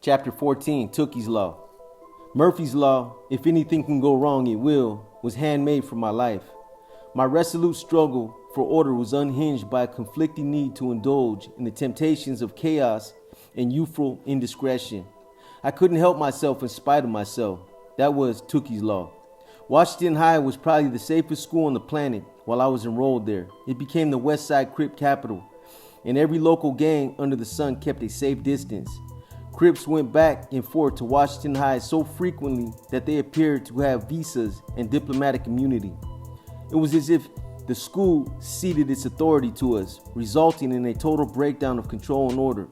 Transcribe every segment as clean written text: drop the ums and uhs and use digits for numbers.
Chapter 14, Tookie's Law. Murphy's Law, if anything can go wrong, it will, was handmade for my life. My resolute struggle for order was unhinged by a conflicting need to indulge in the temptations of chaos and youthful indiscretion. I couldn't help myself in spite of myself. That was Tookie's Law. Washington High was probably the safest school on the planet while I was enrolled there. It became the West Side Crip capital, and every local gang under the sun kept a safe distance. Crips went back and forth to Washington High so frequently that they appeared to have visas and diplomatic immunity. It was as if the school ceded its authority to us, resulting in a total breakdown of control and order,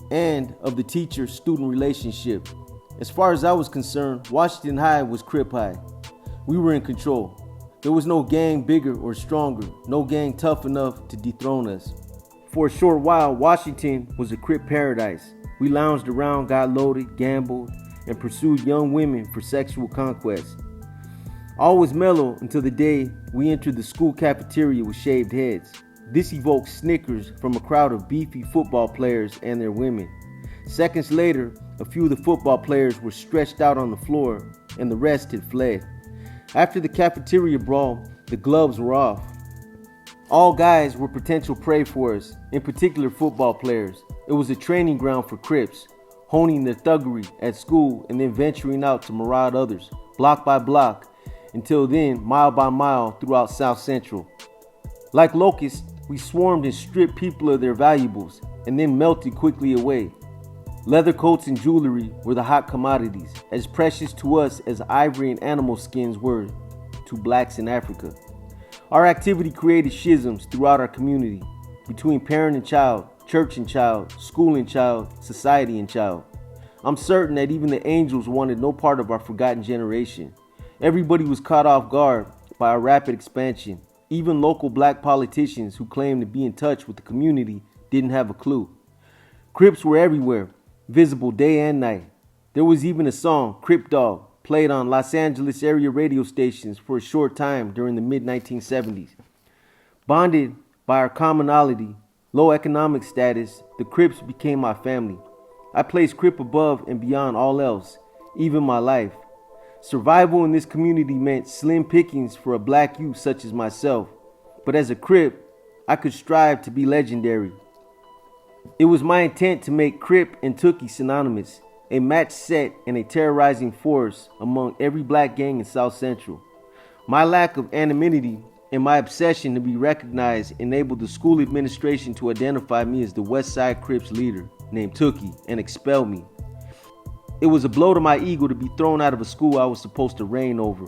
and of the teacher-student relationship. As far as I was concerned, Washington High was Crip High. We were in control. There was no gang bigger or stronger, no gang tough enough to dethrone us. For a short while, Washington was a Crip paradise. We lounged around, got loaded, gambled, and pursued young women for sexual conquest. All was mellow until the day we entered the school cafeteria with shaved heads. This evoked snickers from a crowd of beefy football players and their women. Seconds later, a few of the football players were stretched out on the floor, and the rest had fled. After the cafeteria brawl, the gloves were off. All guys were potential prey for us, in particular football players. It was a training ground for Crips, honing their thuggery at school and then venturing out to maraud others, block by block, until then mile by mile throughout South Central. Like locusts, we swarmed and stripped people of their valuables and then melted quickly away. Leather coats and jewelry were the hot commodities, as precious to us as ivory and animal skins were to blacks in Africa. Our activity created schisms throughout our community, between parent and child, church and child, school and child, society and child. I'm certain that even the angels wanted no part of our forgotten generation. Everybody was caught off guard by our rapid expansion. Even local black politicians who claimed to be in touch with the community didn't have a clue. Crips were everywhere, visible day and night. There was even a song, Crip Dog, played on Los Angeles area radio stations for a short time during the mid-1970s. Bonded by our commonality, low economic status, the Crips became my family. I placed Crip above and beyond all else, even my life. Survival in this community meant slim pickings for a black youth such as myself, but as a Crip, I could strive to be legendary. It was my intent to make Crip and Tookie synonymous, a match set and a terrorizing force among every black gang in South Central. My lack of anonymity and my obsession to be recognized enabled the school administration to identify me as the West Side Crips leader named Tookie and expel me. It was a blow to my ego to be thrown out of a school I was supposed to reign over.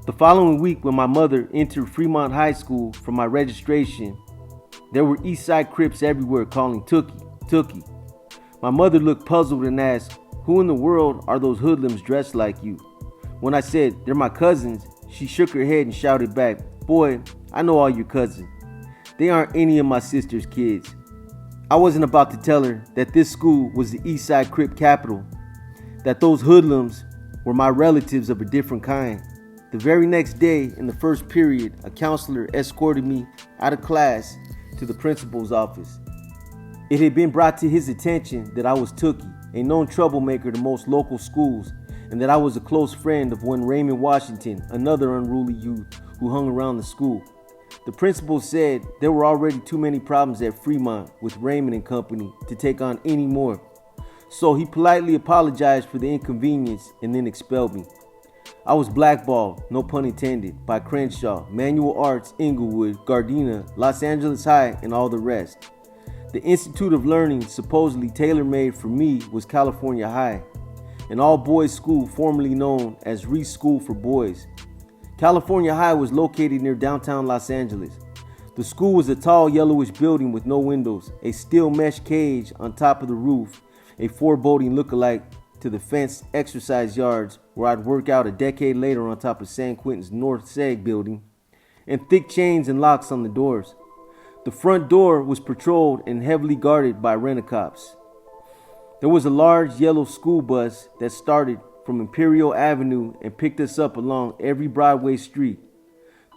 The following week, when my mother entered Fremont High School for my registration, there were East Side Crips everywhere calling Tookie, Tookie. My mother looked puzzled and asked, "Who in the world are those hoodlums dressed like you?" When I said, "They're my cousins," she shook her head and shouted back, "Boy, I know all your cousins. They aren't any of my sister's kids." I wasn't about to tell her that this school was the East Side Crip capital, that those hoodlums were my relatives of a different kind. The very next day, in the first period, a counselor escorted me out of class to the principal's office. It had been brought to his attention that I was Tookie, a known troublemaker to most local schools, and that I was a close friend of one Raymond Washington, another unruly youth who hung around the school. The principal said there were already too many problems at Fremont with Raymond and company to take on any more. So he politely apologized for the inconvenience and then expelled me. I was blackballed, no pun intended, by Crenshaw, Manual Arts, Inglewood, Gardena, Los Angeles High, and all the rest. The Institute of Learning supposedly tailor-made for me was California High, an all-boys school formerly known as Reese School for Boys. California High was located near downtown Los Angeles. The school was a tall yellowish building with no windows, a steel mesh cage on top of the roof, a foreboding look-alike to the fenced exercise yards where I'd work out a decade later on top of San Quentin's North Seg building, and thick chains and locks on the doors. The front door was patrolled and heavily guarded by rent-a-cops. There was a large yellow school bus that started from Imperial Avenue and picked us up along every Broadway street.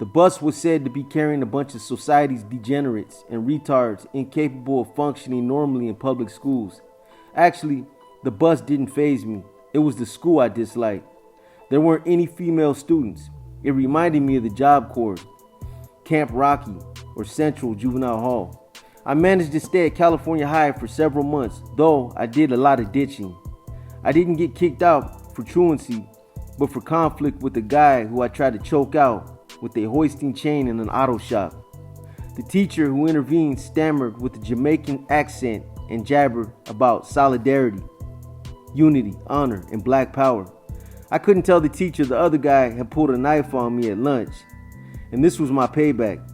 The bus was said to be carrying a bunch of society's degenerates and retards incapable of functioning normally in public schools. Actually, The bus didn't faze me. It was the school I disliked. There weren't any female students. It reminded me of the Job Corps, Camp Rocky, or Central Juvenile Hall. I managed to stay at California High for several months, though I did a lot of ditching. I didn't get kicked out for truancy, but for conflict with a guy who I tried to choke out with a hoisting chain in an auto shop. The teacher who intervened stammered with a Jamaican accent and jabbered about solidarity, unity, honor, and black power. I couldn't tell the teacher the other guy had pulled a knife on me at lunch, and this was my payback.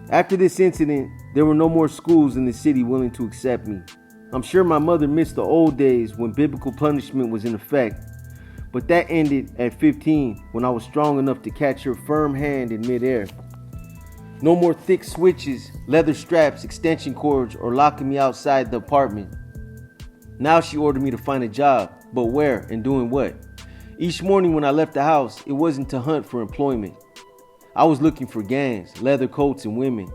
After this incident, there were no more schools in the city willing to accept me. I'm sure my mother missed the old days when biblical punishment was in effect, but that ended at 15 when I was strong enough to catch her firm hand in midair. No more thick switches, leather straps, extension cords, or locking me outside the apartment. Now she ordered me to find a job, but where and doing what? Each morning when I left the house, it wasn't to hunt for employment. I was looking for gangs, leather coats, and women.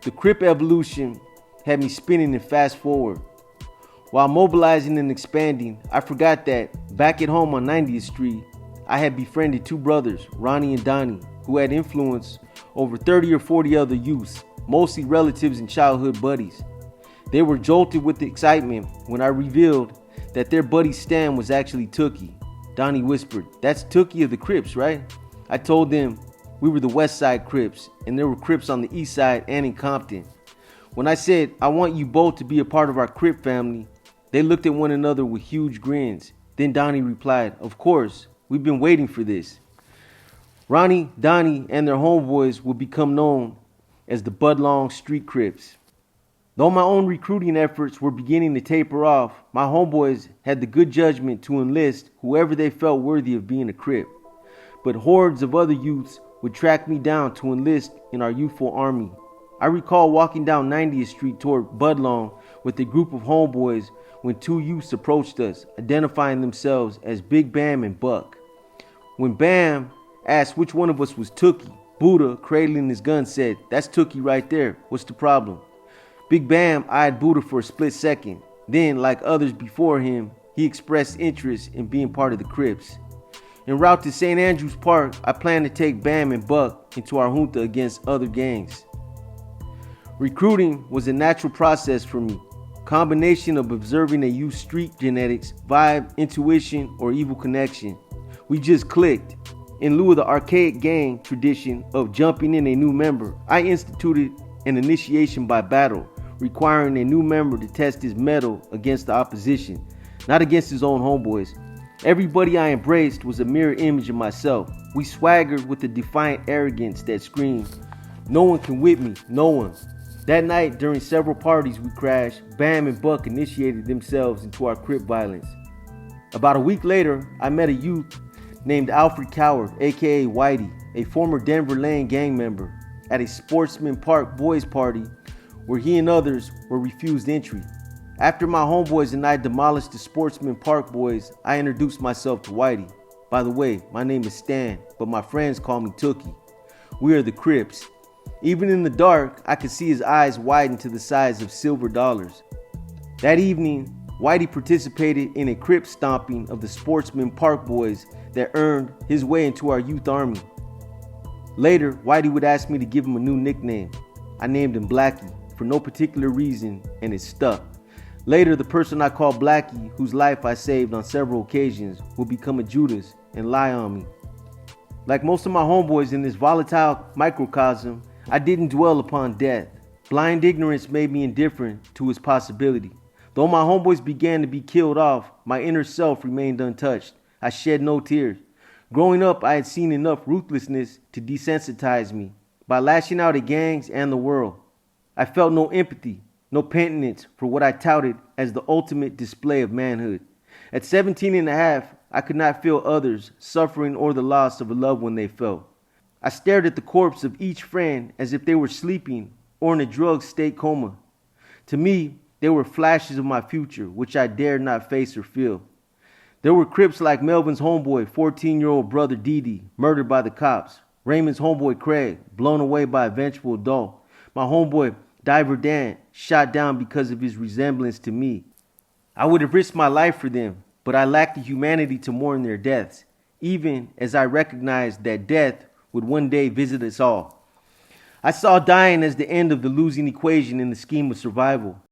The Crip evolution had me spinning in fast forward. While mobilizing and expanding, I forgot that back at home on 90th Street, I had befriended two brothers, Ronnie and Donnie, who had influence over 30 or 40 other youths, mostly relatives and childhood buddies. They were jolted with excitement when I revealed that their buddy Stan was actually Tookie. Donnie whispered, "That's Tookie of the Crips, right?" I told them we were the West Side Crips, and there were Crips on the East Side and in Compton. When I said, "I want you both to be a part of our Crip family," they looked at one another with huge grins. Then Donnie replied, "Of course, we've been waiting for this." Ronnie, Donnie, and their homeboys would become known as the Budlong Street Crips. Though my own recruiting efforts were beginning to taper off, my homeboys had the good judgment to enlist whoever they felt worthy of being a Crip. But hordes of other youths would track me down to enlist in our youthful army. I recall walking down 90th Street toward Budlong with a group of homeboys when two youths approached us, identifying themselves as Big Bam and Buck. When Bam asked which one of us was Tookie, Buddha, cradling his gun, said, "That's Tookie right there. What's the problem?" Big Bam eyed Buddha for a split second. Then, like others before him, he expressed interest in being part of the Crips. En route to St. Andrews Park, I planned to take Bam and Buck into our junta against other gangs. Recruiting was a natural process for me. Combination of observing a youth's street genetics, vibe, intuition, or evil connection. We just clicked. In lieu of the archaic gang tradition of jumping in a new member, I instituted an initiation by battle, requiring a new member to test his mettle against the opposition, not against his own homeboys. Everybody I embraced was a mirror image of myself. We swaggered with a defiant arrogance that screamed, "No one can whip me, no one." That night, during several parties we crashed, Bam and Buck initiated themselves into our Crip violence. About a week later, I met a youth named Alfred Coward, aka Whitey, a former Denver Lane gang member, at a Sportsman Park boys party where he and others were refused entry. After my homeboys and I demolished the Sportsman Park boys, I introduced myself to Whitey. "By the way, my name is Stan, but my friends call me Tookie. We are the Crips." Even in the dark, I could see his eyes widen to the size of silver dollars. That evening, Whitey participated in a Crip stomping of the Sportsman Park boys that earned his way into our youth army. Later, Whitey would ask me to give him a new nickname. I named him Blackie for no particular reason, and it stuck. Later, the person I called Blackie, whose life I saved on several occasions, would become a Judas and lie on me. Like most of my homeboys in this volatile microcosm, I didn't dwell upon death. Blind ignorance made me indifferent to its possibility. Though my homeboys began to be killed off, my inner self remained untouched. I shed no tears. Growing up, I had seen enough ruthlessness to desensitize me by lashing out at gangs and the world. I felt no empathy, no penitence for what I touted as the ultimate display of manhood. At 17 and a half, I could not feel others suffering or the loss of a loved one they felt. I stared at the corpse of each friend as if they were sleeping or in a drug state coma. To me, they were flashes of my future, which I dared not face or feel. There were Crips like Melvin's homeboy, 14-year-old brother Dee, murdered by the cops. Raymond's homeboy Craig, blown away by a vengeful adult. My homeboy Diver Dan, shot down because of his resemblance to me. I would have risked my life for them, but I lacked the humanity to mourn their deaths, even as I recognized that death would one day visit us all. I saw dying as the end of the losing equation in the scheme of survival.